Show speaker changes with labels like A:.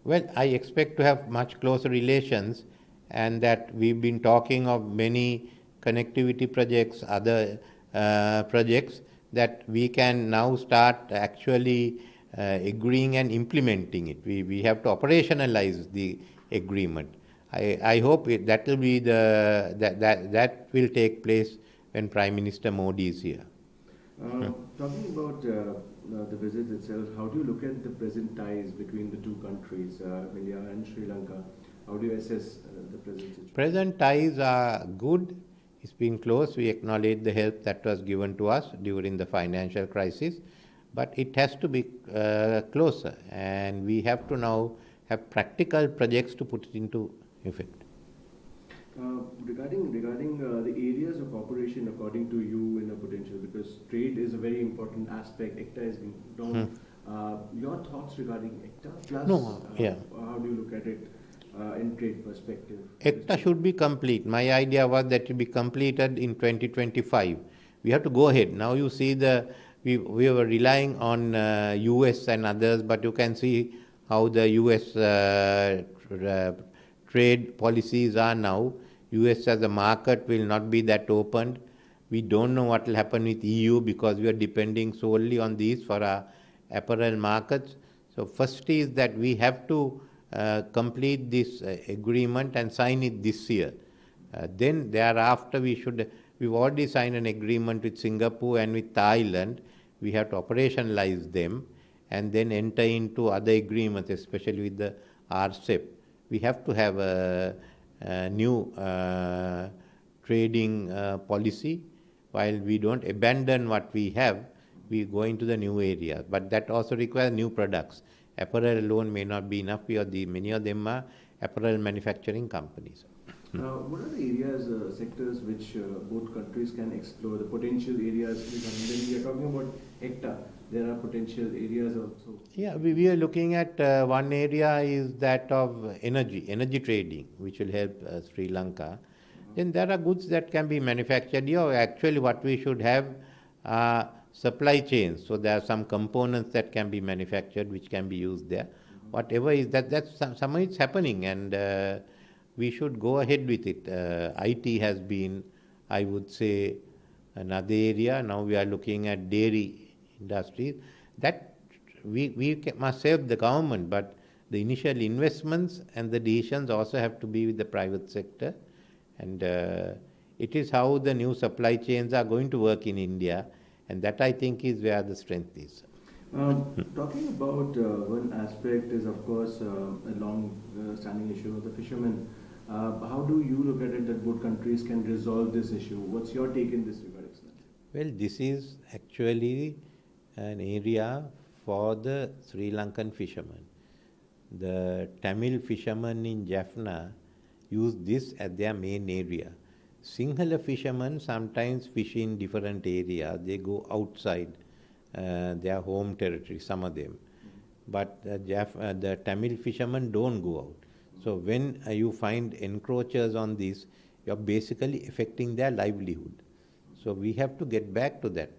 A: Well, I expect to have much closer relations, and that we've been talking of many connectivity projects, other projects that we can now start actually agreeing and implementing it. We have to operationalize the agreement. I hope that will be that will take place when Prime Minister Modi is here.
B: Talking about the visit itself, how do you look at the present ties between the two countries, India and Sri Lanka? How do you assess the present situation?
A: Present ties are good. It's been close. We acknowledge the help that was given to us during the financial crisis, but it has to be closer, and we have to now have practical projects to put it into effect.
B: Regarding the areas of cooperation, according to you, in a potential, because trade is a very important aspect. ECTA has been down. Your thoughts regarding ECTA? Plus,
A: No, yeah.
B: How do you look at it in trade perspective?
A: ECTA should be complete. My idea was that it will be completed in 2025. We have to go ahead. Now you see we were relying on US and others, but you can see how the US trade policies are now. US as a market will not be that opened. We don't know what will happen with EU because we are depending solely on these for our apparel markets. So first is that we have to complete this agreement and sign it this year. Then thereafter we've already signed an agreement with Singapore and with Thailand. We have to operationalize them and then enter into other agreements, especially with the RCEP. We have to have a new trading policy. While we don't abandon what we have, we go into the new area. But that also requires new products. Apparel alone may not be enough because many of them are apparel manufacturing companies.
B: What are the areas, sectors which both countries can explore, the potential areas? When we are talking about ECTA, there are potential areas also.
A: Yeah, we are looking at one area is that of energy trading, which will help Sri Lanka. Then there are goods that can be manufactured here. Actually, what we should have are supply chains. So there are some components that can be manufactured, which can be used there. Whatever is that's some it's happening, and we should go ahead with it. IT has been, I would say, another area. Now we are looking at dairy industries. That we must save the government, but the initial investments and the decisions also have to be with the private sector. And it is how the new supply chains are going to work in India, and that I think is where the strength is.
B: Talking about one aspect is, of course, a long-standing issue of the fishermen. How do you look at it that both countries can resolve this issue? What's your take in this regard, Excellency?
A: Well, this is actually an area for the Sri Lankan fishermen. The Tamil fishermen in Jaffna use this as their main area. Sinhala fishermen sometimes fish in different areas. They go outside their home territory, some of them. But the Tamil fishermen don't go out. So when you find encroachers on this, you're basically affecting their livelihood. So we have to get back to that.